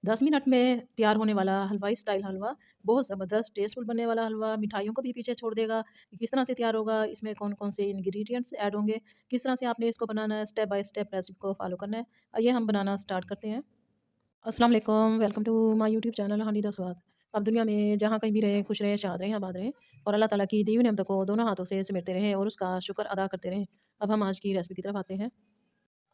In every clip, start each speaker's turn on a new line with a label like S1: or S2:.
S1: 10 minute में तैयार होने वाला हलवाई स्टाइल हलवा बहुत ज़बरदस्त टेस्टफुल बनने वाला हलवा मिठाइयों को भी पीछे छोड़ देगा। कि किस तरह से तैयार होगा, इसमें कौन-कौन से इंग्रीडिएंट्स ऐड होंगे, किस तरह से आपने इसको बनाना है, स्टेप बाय स्टेप रेसिपी को फॉलो करना है। आइए हम बनाना स्टार्ट करते हैं। अस्सलाम वालेकुम, welcome to my YouTube channel Hanida Swad. आप दुनिया में जहाँ कहीं भी रहें, खुश रहें, शाद रहें, आबाद रहें और अल्लाह ताला की दी हुई नेमतों को दोनों हाथों से समेटते रहें और उसका शुक्र अदा करते रहें। अब हम आज की रेसिपी की तरफ आते हैं।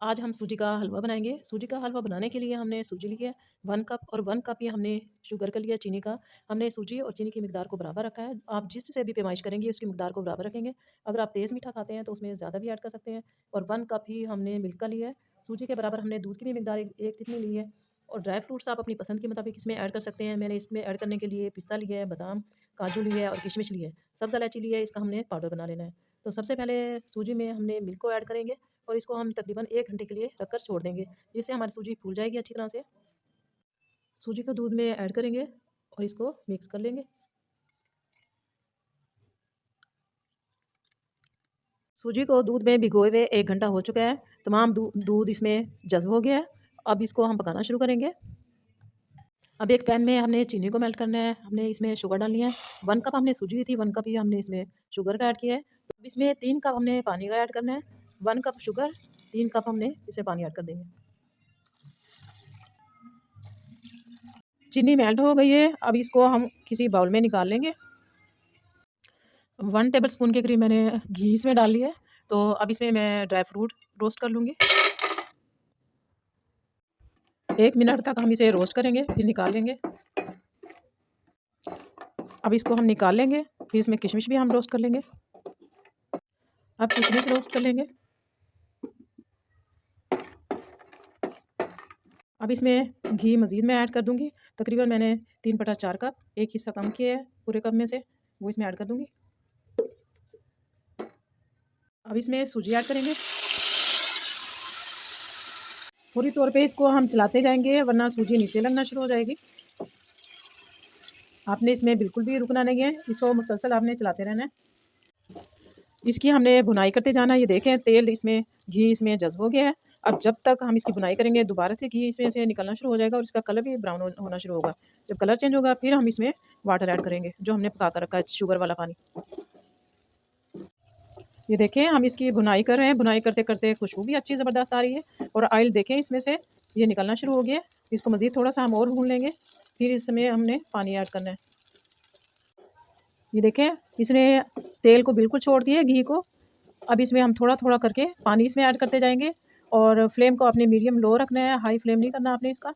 S1: आज हम सूजी का हलवा बनाएँगे। सूजी का हलवा बनाने के लिए हमने सूजी ली है 1 कप और 1 कप ही हमने शुगर का लिया चीनी का। हमने सूजी और चीनी की मिकदार को बराबर रखा है। आप जिससे भी पैमाइश करेंगे उसकी मिकदार को बराबर रखेंगे। अगर आप तेज़ मीठा खाते हैं तो उसमें ज़्यादा भी ऐड कर सकते हैं और 1 कप ही हमने मिल्क का लिया है। सूजी के बराबर हमने दूध की भी मिकदार एक जितनी ली है और ड्राई फ्रूट्स आप अपनी पसंद के मुताबिक इसमें ऐड कर सकते हैं। मैंने इसमें ऐड करने के लिए पिस्ता लिया है, बादाम, काजू लिया है और किशमिश ली है। सब्ज़ इलायची ली है, इसका हमने पाउडर बना लेना है। तो सबसे पहले सूजी में हमने मिल्क को ऐड करेंगे और इसको हम तकरीबन 1 घंटे के लिए रखकर छोड़ देंगे, जिससे हमारी सूजी फूल जाएगी अच्छी तरह से। सूजी को दूध में ऐड करेंगे और इसको मिक्स कर लेंगे। सूजी को दूध में भिगोए हुए 1 घंटा हो चुका है। तमाम दूध इसमें जज़्ब हो गया है। अब इसको हम पकाना शुरू करेंगे। अब एक पैन में हमने चीनी को मेल्ट करना है। हमने इसमें शुगर डालनी है। 1 कप हमने सूजी ली थी, 1 कप ही हमने इसमें शुगर का ऐड किया है। तो अब इसमें 3 कप हमने पानी का ऐड करना है। 1 कप शुगर, 3 कप हमने इसमें पानी ऐड कर देंगे। चीनी मेल्ट हो गई है। अब इसको हम किसी बाउल में निकाल लेंगे। 1 टेबल स्पून के करीब मैंने घी इसमें डाल लिया है। तो अब इसमें मैं ड्राई फ्रूट रोस्ट कर लूँगी। 1 मिनट तक हम इसे रोस्ट करेंगे, फिर निकाल लेंगे। अब इसको हम निकाल लेंगे, फिर इसमें किशमिश भी हम रोस्ट कर लेंगे। अब किशमिश रोस्ट कर लेंगे। अब इसमें घी मज़ीद मैं ऐड कर दूँगी। तकरीबन मैंने 3/4 कप, एक हिस्सा कम किया है पूरे कप में से, वो इसमें ऐड कर दूँगी। अब इसमें सूजी ऐड करेंगे। पूरी तौर पे इसको हम चलाते जाएंगे वरना सूजी नीचे लगना शुरू हो जाएगी। आपने इसमें बिल्कुल भी रुकना नहीं है, इसको मुसलसल आपने चलाते रहना है। इसकी हमने भुनाई करते जाना है। ये देखें तेल इसमें, घी इसमें जज़्ब हो गया है। अब जब तक हम इसकी भुनाई करेंगे दोबारा से घी इसमें से निकलना शुरू हो जाएगा और इसका कलर भी ब्राउन होना शुरू होगा। जब कलर चेंज होगा फिर हम इसमें वाटर ऐड करेंगे जो हमने पका कर रखा है, शुगर वाला पानी। ये देखें हम इसकी भुनाई कर रहे हैं। भुनाई करते करते खुशबू भी अच्छी ज़बरदस्त आ रही है और ऑयल देखें इसमें से ये निकलना शुरू हो गया है। इसको मज़ीद थोड़ा सा हम और भून लेंगे, फिर इसमें हमने पानी ऐड करना है। ये देखें इसने तेल को बिल्कुल छोड़ दिया घी को। अब इसमें हम थोड़ा थोड़ा करके पानी इसमें ऐड करते जाएंगे और फ्लेम को अपने मीडियम लो रखना है, हाई फ्लेम नहीं करना आपने इसका।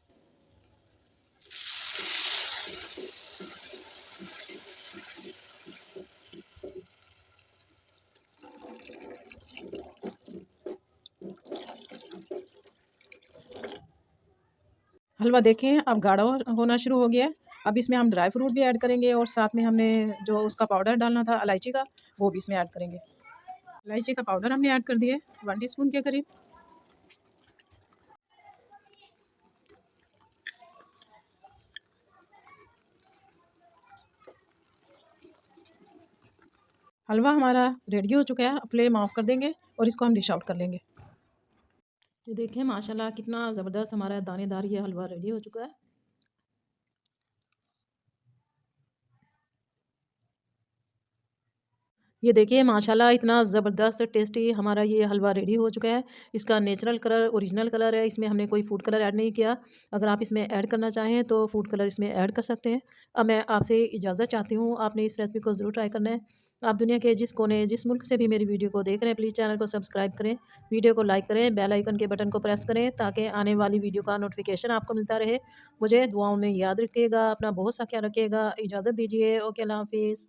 S1: हलवा देखें अब गाढ़ा होना शुरू हो गया है। अब इसमें हम ड्राई फ्रूट भी ऐड करेंगे और साथ में हमने जो उसका पाउडर डालना था इलायची का, वो भी इसमें ऐड करेंगे। इलायची का पाउडर हमने ऐड कर दिया है 1 टीस्पून के करीब। हलवा हमारा रेडी हो चुका है। अब फ्लेम ऑफ कर देंगे और इसको हम डिश आउट कर लेंगे। ये देखें माशाल्लाह कितना ज़बरदस्त हमारा दानेदार ये हलवा रेडी हो चुका है। ये देखिए माशाल्लाह इतना ज़बरदस्त टेस्टी हमारा ये हलवा रेडी हो चुका है। इसका नेचुरल कलर ओरिजिनल कलर है, इसमें हमने कोई फूड कलर ऐड नहीं किया। अगर आप इसमें ऐड करना चाहें तो फूड कलर इसमें ऐड कर सकते हैं। अब मैं आपसे इजाज़त चाहती हूँ, आपने इस रेसिपी को ज़रूर ट्राई करना है। आप दुनिया के जिस कोने जिस मुल्क से भी मेरी वीडियो को देख रहे हैं प्लीज़ चैनल को सब्सक्राइब करें, वीडियो को लाइक करें, बेल आइकन के बटन को प्रेस करें ताकि आने वाली वीडियो का नोटिफिकेशन आपको मिलता रहे। मुझे दुआओं में याद रखिएगा, अपना बहुत सा ख्याल रखिएगा। इजाज़त दीजिए, ओके अल्लाह हाफ़िज़।